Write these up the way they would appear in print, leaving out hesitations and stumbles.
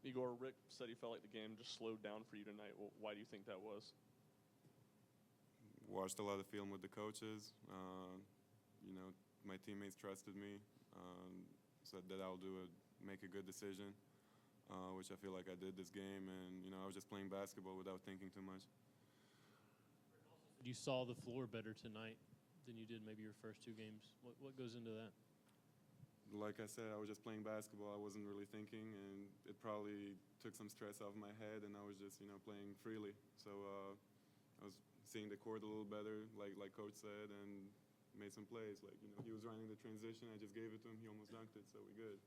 Igor, Rick said he felt like the game just slowed down for you tonight. Well, why do you think that was? Watched a lot of film with the coaches. My teammates trusted me, said that I'll make a good decision, which I feel like I did this game. And, I was just playing basketball without thinking too much. You saw the floor better tonight than you did maybe your first two games. What goes into that? Like I said, I was just playing basketball. I wasn't really thinking, and it probably took some stress off my head, and I was just, playing freely. So I was seeing the court a little better, like Coach said, and made some plays. Like, he was running the transition. I just gave it to him. He almost dunked it, so we good.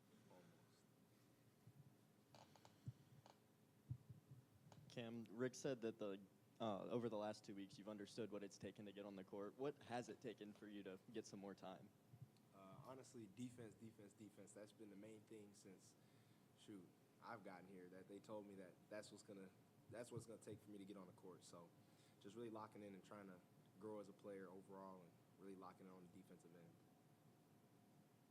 Cam, Rick said that over the last 2 weeks you've understood what it's taken to get on the court. What has it taken for you to get some more time? Honestly, defense. That's been the main thing since, I've gotten here. That they told me that's what's gonna take for me to get on the court. So, just really locking in and trying to grow as a player overall, and really locking in on the defensive end.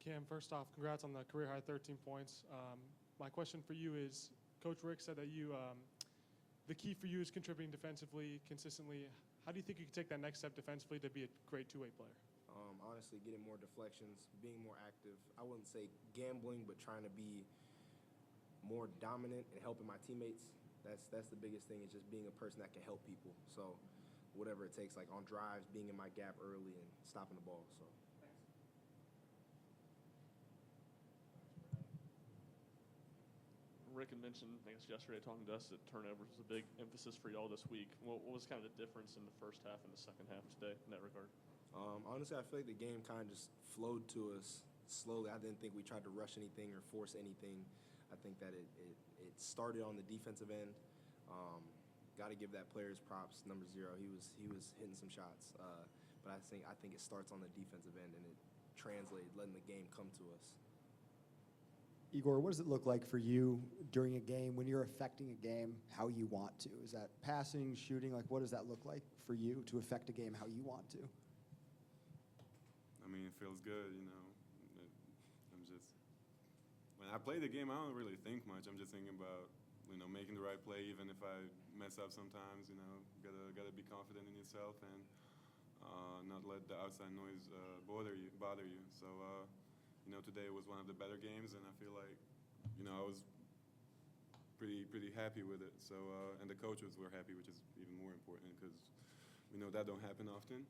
Cam, first off, congrats on the career high 13 points. My question for you is, Coach Rick said that the key for you is contributing defensively consistently. How do you think you can take that next step defensively to be a great two-way player? Honestly, getting more deflections, being more active. I wouldn't say gambling, but trying to be more dominant and helping my teammates. That's the biggest thing, is just being a person that can help people. So whatever it takes, like on drives, being in my gap early and stopping the ball. So. Rick had mentioned, I guess yesterday talking to us, that turnovers was a big emphasis for y'all this week. What was kind of the difference in the first half and the second half today in that regard? Honestly, I feel like the game kind of just flowed to us slowly. I didn't think we tried to rush anything or force anything. I think that it started on the defensive end. Got to give that player his props, number 0. He was hitting some shots, but I think it starts on the defensive end, and it translated, letting the game come to us. Igor, what does it look like for you during a game when you're affecting a game how you want to? Is that passing, shooting? Like, what does that look like for you to affect a game how you want to? I mean, it feels good, I'm just, when I play the game, I don't really think much. I'm just thinking about, making the right play, even if I mess up sometimes, gotta be confident in yourself and not let the outside noise bother you. So, today was one of the better games, and I feel like, I was pretty happy with it. So, and the coaches were happy, which is even more important because we know that don't happen often.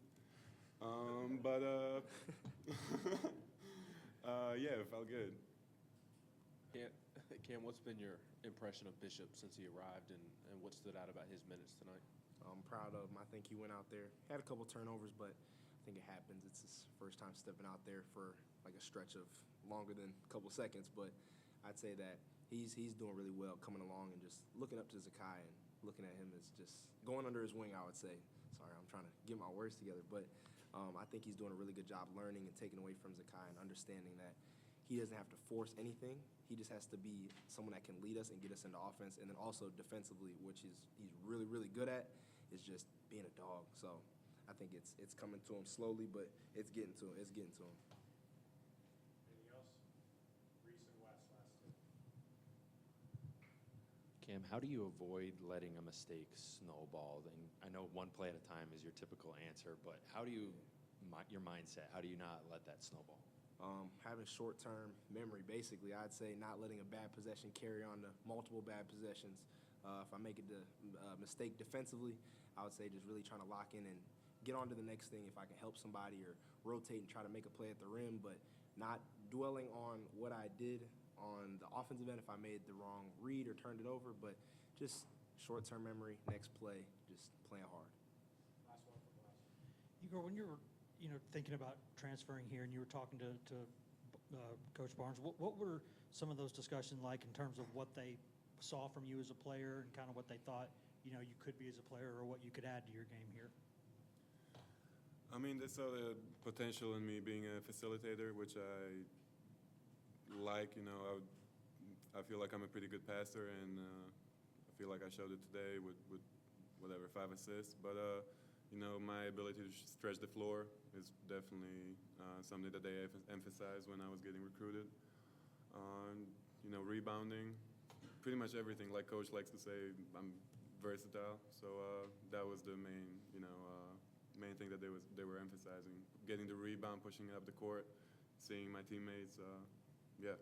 Yeah, it felt good. Cam, what's been your impression of Bishop since he arrived, and what stood out about his minutes tonight? I'm proud of him. I think he went out there, had a couple turnovers, but I think it happens. It's his first time stepping out there for like a stretch of longer than a couple seconds, but I'd say that he's doing really well coming along and just looking up to Zakai and looking at him as just going under his wing, I would say. Sorry, I'm trying to get my words together, but I think he's doing a really good job learning and taking away from Zakai and understanding that he doesn't have to force anything. He just has to be someone that can lead us and get us into offense, and then also defensively, which he's really, really good at, is just being a dog. So I think it's coming to him slowly, but it's getting to him. Anything else? Reese and Wes, last two. Cam, how do you avoid letting a mistake snowball? And I know one play at a time is your typical answer, but how do you, your mindset, how do you not let that snowball? Having short-term memory, basically. I'd say not letting a bad possession carry on to multiple bad possessions. If I make a mistake defensively, I would say just really trying to lock in and get on to the next thing if I can help somebody or rotate and try to make a play at the rim, but not dwelling on what I did on the offensive end if I made the wrong read or turned it over, but just short-term memory, next play, just playing hard. Last one from Wes. Igor, when you were thinking about transferring here and you were talking to Coach Barnes, what were some of those discussions like in terms of what they saw from you as a player and kind of what they thought you could be as a player or what you could add to your game here? I mean, they saw the potential in me being a facilitator, which I like. I feel like I'm a pretty good passer, and I feel like I showed it today with whatever, 5 assists. But my ability to stretch the floor is definitely something that they emphasized when I was getting recruited. Rebounding, pretty much everything. Like Coach likes to say, I'm versatile. So that was the main, main thing that they were emphasizing. Getting the rebound, pushing it up the court, seeing my teammates. Yeah,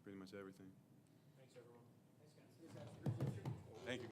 pretty much everything. Thanks, everyone. Thanks, guys.